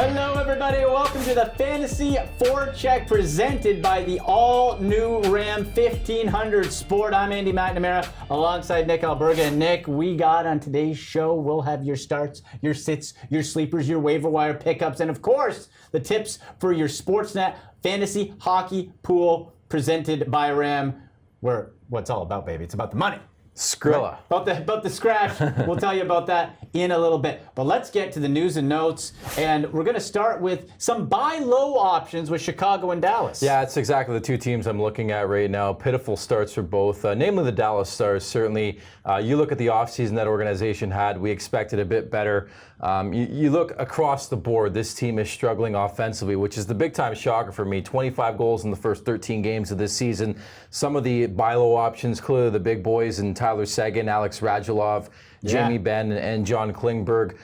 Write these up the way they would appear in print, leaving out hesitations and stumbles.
Hello, everybody. Welcome to the Fantasy Forecheck presented by the all-new Ram 1500 Sport. I'm Andy McNamara alongside Nick Alberga. And Nick, we got on today's show, we'll have your starts, your sits, your sleepers, your waiver wire pickups, and of course, the tips for your Sportsnet Fantasy Hockey Pool presented by Ram. Where what's all about, baby? It's about the money. Skrilla. Right? About the scratch. We'll tell you about that in a little bit. But let's get to the news and notes. And we're going to start with some buy low options with Chicago and Dallas. Yeah, it's exactly the two teams I'm looking at right now. Pitiful starts for both, namely the Dallas Stars. Certainly, you look at the offseason that organization had, we expected a bit better. You look across the board, this team is struggling offensively, which is the big-time shocker for me. 25 goals in the first 13 games of this season. Some of the buy low options, clearly the big boys in Tyler Seguin, Alex Radulov, Jamie Benn, and John Klingberg.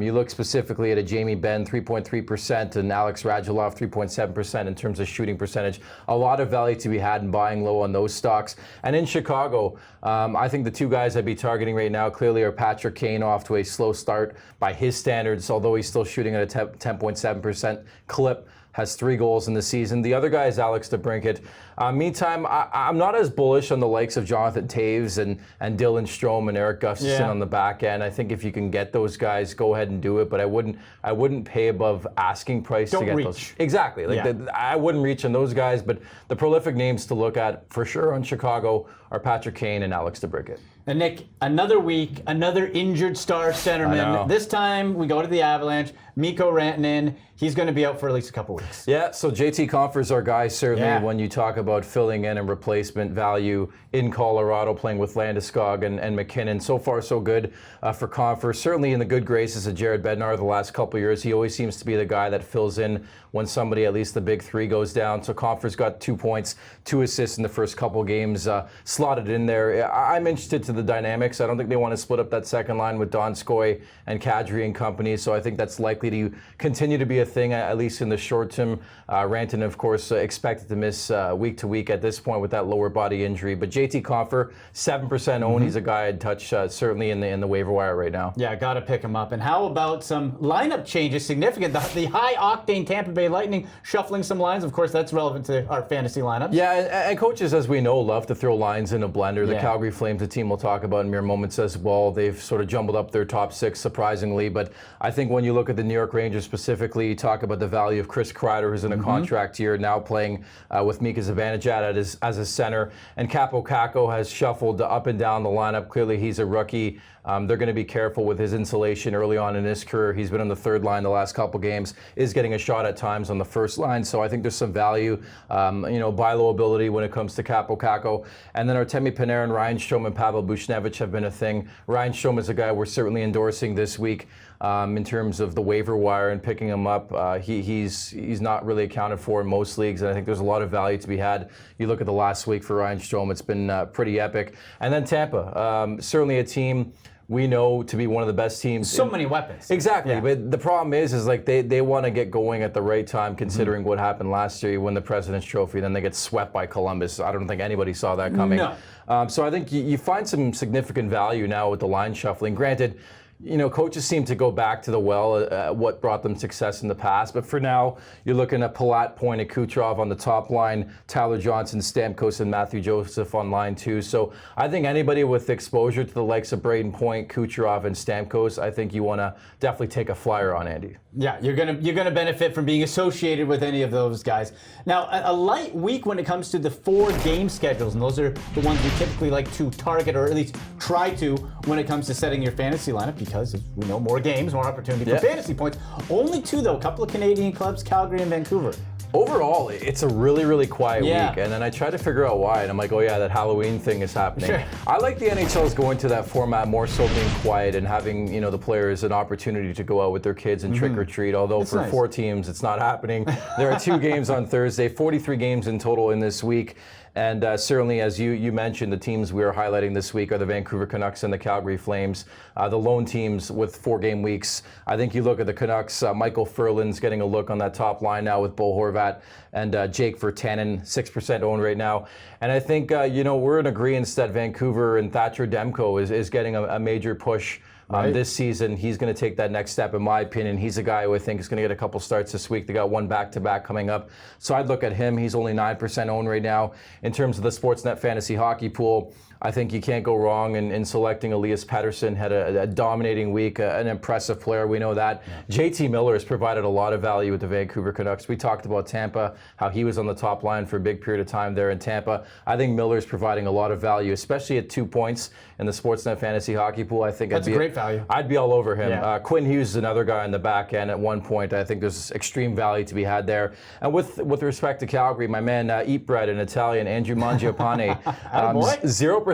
You look specifically at a Jamie Benn, 3.3%, and Alex Radulov, 3.7% in terms of shooting percentage. A lot of value to be had in buying low on those stocks. And in Chicago, I think the two guys I'd be targeting right now clearly are Patrick Kane, off to a slow start by his standards, although he's still shooting at a 10.7% clip. Has 3 goals in the season. The other guy is Alex DeBrincat. Meantime, I'm not as bullish on the likes of Jonathan Taves and Dylan Strome and Eric Gustafsson on the back end. I think if you can get those guys, go ahead and do it. But I wouldn't pay above asking price to get those. Exactly. I wouldn't reach on those guys. But the prolific names to look at for sure on Chicago are Patrick Kane and Alex DeBrincat. And Nick, another week, another injured star centerman. This time we go to the Avalanche. Mikko Rantanen, he's going to be out for at least a couple weeks. Yeah, so JT Compher is our guy, certainly, when you talk about filling in and replacement value in Colorado, playing with Landeskog and McKinnon. So far, so good for Compher. Certainly in the good graces of Jared Bednar the last couple of years. He always seems to be the guy that fills in when somebody, at least the big three, goes down. So Compher's got 2 points, 2 assists in the first couple of games, slotted in there. I'm interested to the dynamics. I don't think they want to split up that second line with Donskoy and Kadri and company, so I think that's likely to continue to be a thing, at least in the short term. Rantanen, of course, expected to miss week to week at this point with that lower body injury. But JT Compher, 7% owned. He's a guy I'd touch certainly in the waiver wire right now. Yeah, got to pick him up. And how about some lineup changes? Significant. The high-octane Tampa Bay Lightning shuffling some lines. Of course, that's relevant to our fantasy lineups. Yeah, and coaches, as we know, love to throw lines in a blender. The Calgary Flames, the team we'll talk about in mere moments as well, they've sort of jumbled up their top 6, surprisingly. But I think when you look at the New York Rangers specifically, you talk about the value of Chris Kreider, who's in a contract year, now playing with Mika Zibanejad as a center. And Kaapo Kakko has shuffled up and down the lineup. Clearly, he's a rookie. They're going to be careful with his insulation early on in his career. He's been on the third line the last couple games, is getting a shot at times on the first line. So I think there's some value, buy low ability when it comes to Kaapo Kakko. And then Artemi Panarin, Ryan Strome, and Pavel Buchnevich have been a thing. Ryan Strome is a guy we're certainly endorsing this week in terms of the waiver wire and picking him up. He's not really accounted for in most leagues, and I think there's a lot of value to be had. You look at the last week for Ryan Strome, it's been pretty epic. And then Tampa, certainly a team we know to be one of the best teams. So many weapons. Exactly, but the problem is like they want to get going at the right time, considering what happened last year. You win the President's Trophy, then they get swept by Columbus. I don't think anybody saw that coming. No. So I think you find some significant value now with the line shuffling. Granted, coaches seem to go back to the well, what brought them success in the past. But for now, you're looking at Palat, Point, and Kucherov on the top line, Tyler Johnson, Stamkos, and Matthew Joseph on line 2. So I think anybody with exposure to the likes of Braden Point, Kucherov, and Stamkos, I think you want to definitely take a flyer on, Andy. Yeah, you're gonna benefit from being associated with any of those guys. Now, a light week when it comes to the 4 game schedules, and those are the ones we typically like to target, or at least try to, when it comes to setting your fantasy lineup, because as we know, more games, more opportunity for fantasy points. Only 2 though, a couple of Canadian clubs, Calgary and Vancouver. Overall, it's a really, really quiet week, and then I try to figure out why, and I'm like, oh yeah, that Halloween thing is happening. Sure. I like the NHL's going to that format more so being quiet and having the players an opportunity to go out with their kids and trick or treat, although it's for 4 teams, it's not happening. There are 2 games on Thursday, 43 games in total in this week. And certainly, as you mentioned, the teams we are highlighting this week are the Vancouver Canucks and the Calgary Flames, the lone teams with 4-game weeks. I think you look at the Canucks, Michael Furlan's getting a look on that top line now with Bo Horvat and Jake Virtanen, 6% owned right now. And I think, we're in agreement that Vancouver and Thatcher Demko is getting a major push. This season. He's going to take that next step, in my opinion. He's a guy who I think is going to get a couple starts this week. They got one back-to-back coming up. So I'd look at him. He's only 9% owned right now. In terms of the Sportsnet Fantasy Hockey Pool, I think you can't go wrong in selecting Elias Pettersson. Had a dominating week, an impressive player. We know that. Yeah. JT Miller has provided a lot of value with the Vancouver Canucks. We talked about Tampa, how he was on the top line for a big period of time there in Tampa. I think Miller's providing a lot of value, especially at 2 points in the Sportsnet Fantasy Hockey Pool. I think that's great value. I'd be all over him. Yeah. Quinn Hughes is another guy on the back end at 1 point. I think there's extreme value to be had there. And with respect to Calgary, my man Eat Bread in Italian, Andrew Mangiapane,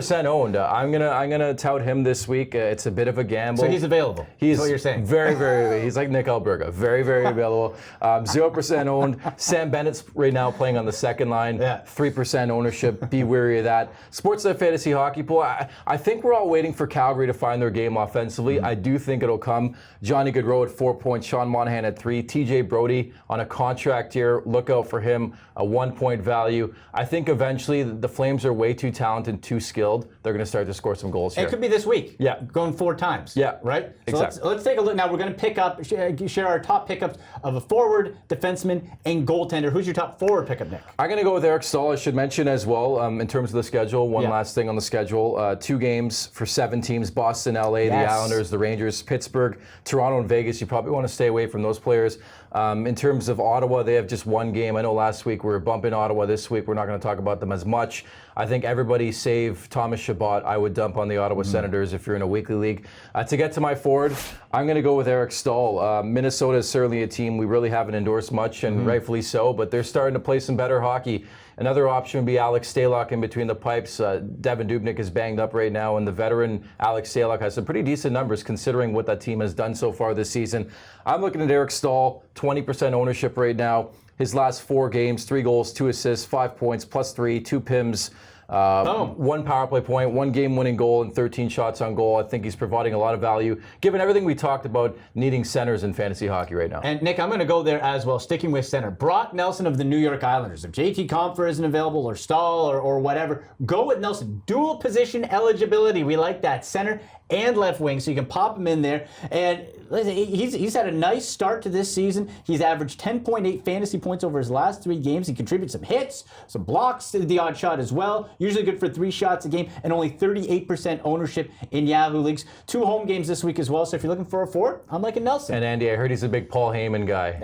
0% owned. I'm gonna tout him this week. It's a bit of a gamble. So he's available. He's what you're saying. Very, very. He's like Nick Alberga. Very, very available. 0% owned. Sam Bennett's right now playing on the second line. 3% ownership. Be wary of that. Sportsnet Fantasy Hockey Pool. I think we're all waiting for Calgary to find their game offensively. I do think it'll come. Johnny Gaudreau at 4 points. Sean Monahan at 3. TJ Brody on a contract here. Look out for him. A 1 point value. I think eventually the Flames are way too talented, too skilled. They're going to start to score some goals here. It could be this week. Yeah. Going 4 times. Yeah. Right? Exactly. So let's take a look. Now we're going to pick up, share our top pickups of a forward, defenseman, and goaltender. Who's your top forward pickup, Nick? I'm going to go with Eric Staal. I should mention as well, in terms of the schedule, one last thing on the schedule. 2 games for 7 teams, Boston, LA, the Islanders, the Rangers, Pittsburgh, Toronto, and Vegas. You probably want to stay away from those players. In terms of Ottawa, they have just 1 game. I know last week we were bumping Ottawa. This week we're not going to talk about them as much. I think everybody save Thomas Chabot. I would dump on the Ottawa Senators if you're in a weekly league. To get to my forward, I'm going to go with Eric Staal. Minnesota is certainly a team we really haven't endorsed much, and rightfully so, but they're starting to play some better hockey. Another option would be Alex Stalock in between the pipes. Devin Dubnyk is banged up right now, and the veteran Alex Stalock has some pretty decent numbers considering what that team has done so far this season. I'm looking at Eric Staal, 20% ownership right now. His last 4 games, 3 goals, 2 assists, 5 points, +3, 2 PIMs. 1 power play point, 1 game-winning goal, and 13 shots on goal. I think he's providing a lot of value, given everything we talked about needing centers in fantasy hockey right now. And Nick, I'm going to go there as well, sticking with center. Brock Nelson of the New York Islanders. If JT Compher isn't available, or Staal, or whatever, go with Nelson. Dual position eligibility. We like that. Center and left wing, so you can pop him in there. And listen, he's had a nice start to this season. He's averaged 10.8 fantasy points over his last 3 games. He contributes some hits, some blocks, the odd shot as well. Usually good for 3 shots a game, and only 38% ownership in Yahoo leagues. 2 home games this week as well, so if you're looking for a forward, I'm liking Nelson. And Andy, I heard he's a big Paul Heyman guy.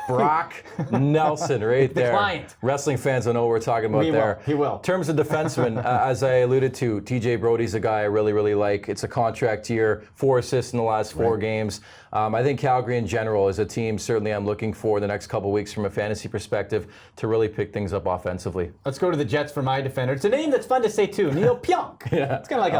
Brock Nelson right there. The client. Wrestling fans will know what we're talking about there. He will. In terms of defensemen, as I alluded to, TJ Brody's a guy I really, really like. It's a contract year, 4 assists in the last 4 games. I think Calgary in general is a team certainly I'm looking for the next couple weeks from a fantasy perspective to really pick things up offensively. Let's go to the Jets for my defender. It's a name that's fun to say too, Neil Pionk. It's kind of like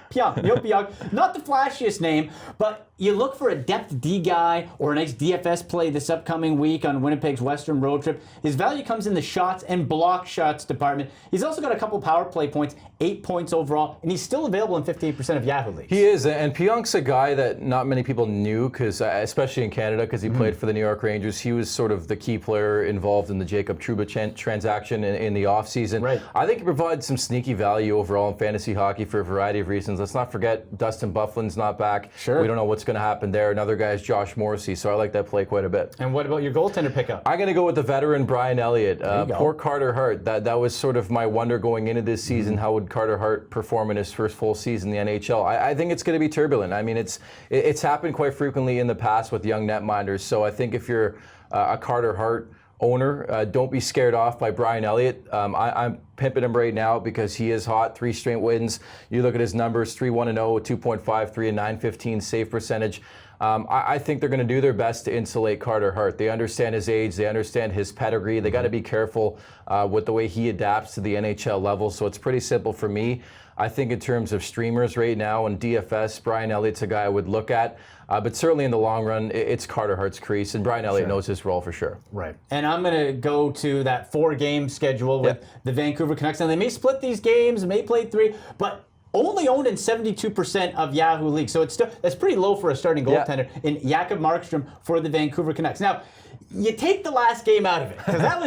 Pionk. Neil Pionk. Not the flashiest name, but you look for a depth D guy or a nice DFS play this upcoming week on Winnipeg's Western road trip. His value comes in the shots and block shots department. He's also got a couple power play points, 8 points overall, and he's still available in 58% of Yahoo leagues. He is, and Pionk's a guy that not many people knew, because especially in Canada, because he played for the New York Rangers. He was sort of the key player involved in the Jacob Trouba transaction in the offseason. Right. I think he provides some sneaky value overall in fantasy hockey for a variety of reasons. Let's not forget Dustin Byfuglien's not back. Sure. We don't know what's going to happen there. Another guy is Josh Morrissey, so I like that play quite a bit. And what about your goaltender pickup? I'm going to go with the veteran Brian Elliott. Poor Carter Hart. That was sort of my wonder going into this season. How would Carter Hart perform in his first full season in the NHL? I think it's going to be turbulent. I mean, it's happened quite frequently in the past with young netminders. So I think if you're a Carter Hart owner, don't be scared off by Brian Elliott. I'm pimping him right now because he is hot. 3 straight wins. You look at his numbers: 3-1-0, 2.53, and 9.15 save percentage. I think they're going to do their best to insulate Carter Hart. They understand his age. They understand his pedigree. They got to be careful with the way he adapts to the NHL level. So it's pretty simple for me. I think in terms of streamers right now and DFS, Brian Elliott's a guy I would look at. But certainly in the long run, it's Carter Hart's crease, and Brian Elliott knows his role for sure. Right. And I'm going to go to that 4-game schedule with the Vancouver Vancouver Canucks. Now, they may split these games, may play 3, but only owned in 72% of Yahoo League. So that's pretty low for a starting goaltender in Jakob Markstrom for the Vancouver Canucks. Now, you take the last game out of it, because that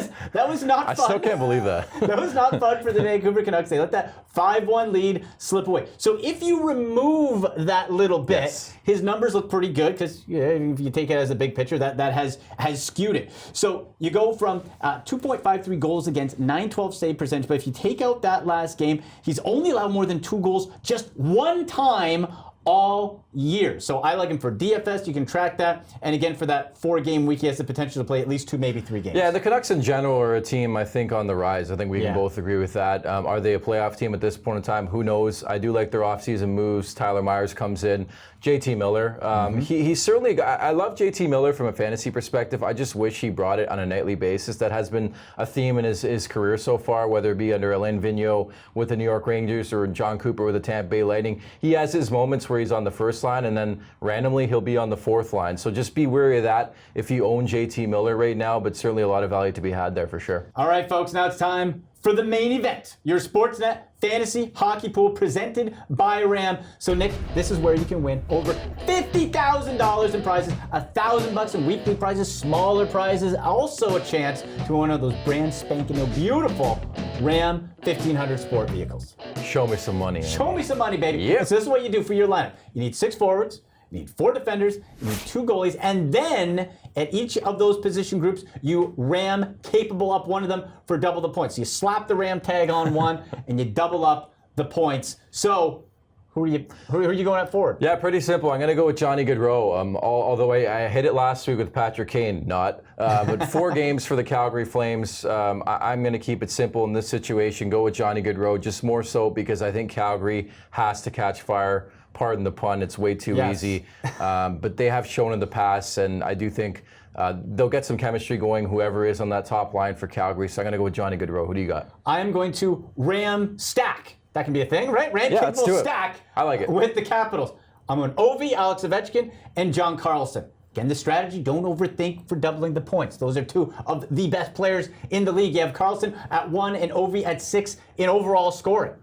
was not fun. I still can't believe that. That was not fun for the Vancouver Canucks. They let that 5-1 lead slip away. So if you remove that little bit, his numbers look pretty good, because if you take it as a big picture, that has skewed it. So you go from 2.53 goals against, 912 save percentage, but if you take out that last game, he's only allowed more than 2 goals just one time all year. So I like him for DFS. You can track that. And again, for that 4-game week, he has the potential to play at least 2, maybe 3 games. Yeah, the Canucks in general are a team, I think, on the rise. I think we can both agree with that. Are they a playoff team at this point in time? Who knows? I do like their offseason moves. Tyler Myers comes in. JT Miller. He's certainly, I love JT Miller from a fantasy perspective. I just wish he brought it on a nightly basis. That has been a theme in his career so far, whether it be under Alain Vigneault with the New York Rangers or John Cooper with the Tampa Bay Lightning. He has his moments where he's on the first line, and then randomly he'll be on the 4th line. So just be wary of that if you own JT Miller right now, but certainly a lot of value to be had there for sure. All right, folks, now it's time for the main event, your Sportsnet Fantasy Hockey Pool presented by Ram. So, Nick, this is where you can win over $50,000 in prizes, $1,000 in weekly prizes, smaller prizes, also a chance to win one of those brand spanking new beautiful Ram 1500 sport vehicles. Show me some money. Show me some money, baby. Yep. So this is what you do for your lineup. You need 6 forwards, you need 4 defenders, you need 2 goalies, and then at each of those position groups, you Ram capable up one of them for double the points. So you slap the Ram tag on one, and you double up the points. So who are you going at forward? Yeah, pretty simple. I'm going to go with Johnny Gaudreau. Although I hit it last week with Patrick Kane, but 4 games for the Calgary Flames. I'm going to keep it simple in this situation. Go with Johnny Gaudreau, just more so because I think Calgary has to catch fire. Pardon the pun, it's way too easy. But they have shown in the past, and I do think they'll get some chemistry going, whoever is on that top line for Calgary. So I'm going to go with Johnny Gaudreau. Who do you got? I am going to Ram stack. That can be a thing, right? Ram capable stack. I like it. With the Capitals. I'm going Ovi, Alex Ovechkin, and John Carlson. Again, the strategy, don't overthink for doubling the points. Those are 2 of the best players in the league. You have Carlson at 1 and Ovi at 6 in overall scoring.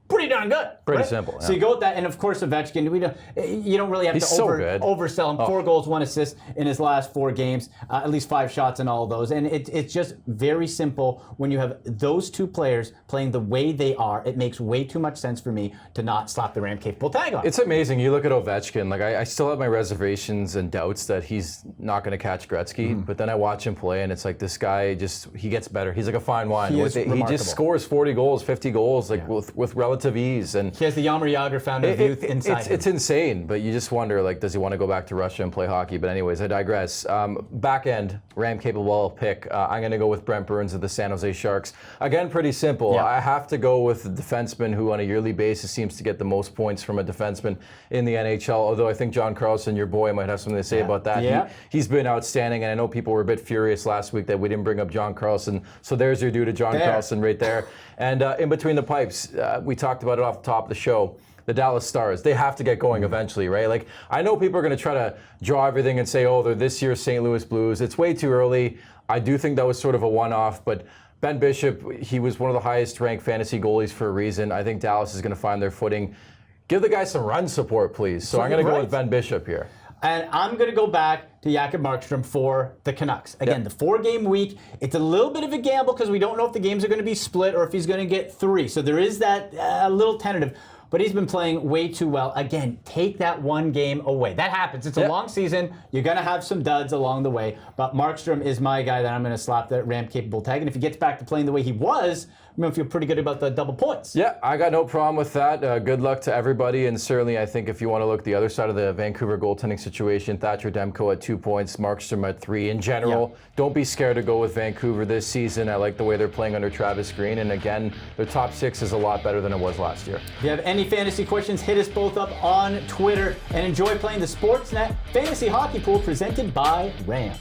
Pretty darn good. Pretty simple. Yeah. So you go with that, and of course Ovechkin. You don't really have to oversell him. 4 goals, 1 assist in his last 4 games, at least 5 shots in all of those. And it's just very simple when you have those 2 players playing the way they are. It makes way too much sense for me to not slap the Ram capable tag on. It's amazing. You look at Ovechkin. Like I still have my reservations and doubts that he's not going to catch Gretzky. But then I watch him play, and it's like this guy he gets better. He's like a fine wine. He just scores 40 goals, 50 goals, with relative ease, and he has the Jaromir Jagr fountain of youth inside him. It's insane, but you just wonder, like, does he want to go back to Russia and play hockey? But anyways, I digress. Back end, Ram capable pick. I'm going to go with Brent Burns of the San Jose Sharks. Again, pretty simple. I have to go with the defenseman who on a yearly basis seems to get the most points from a defenseman in the NHL, although I think John Carlson, your boy, might have something to say about that. He's been outstanding, and I know people were a bit furious last week that we didn't bring up John Carlson, so there's your due to John Carlson right there. And in between the pipes, we talked about it off the top of the show. The Dallas Stars, they have to get going eventually, right? Like, I know people are going to try to draw everything and say, oh, they're this year's St. Louis Blues. It's way too early. I do think that was sort of a one-off, but Ben Bishop, he was one of the highest-ranked fantasy goalies for a reason. I think Dallas is going to find their footing. Give the guy some run support, please. So I'm going to go with Ben Bishop here. And I'm going to go back to Jakob Markstrom for the Canucks. Again, the 4-game week, it's a little bit of a gamble because we don't know if the games are going to be split or if he's going to get 3. So there is that a little tentative. But he's been playing way too well. Again, take that 1 game away. That happens. It's a long season. You're going to have some duds along the way. But Markstrom is my guy that I'm going to slap that Ram-capable tag. And if he gets back to playing the way he was, I'm going to feel pretty good about the double points. Yeah, I got no problem with that. Good luck to everybody. And certainly, I think if you want to look the other side of the Vancouver goaltending situation, Thatcher Demko at 2 points, Markstrom at 3. In general, don't be scared to go with Vancouver this season. I like the way they're playing under Travis Green. And again, their top 6 is a lot better than it was last year. If you have any fantasy questions, hit us both up on Twitter. And enjoy playing the Sportsnet Fantasy Hockey Pool presented by Ram.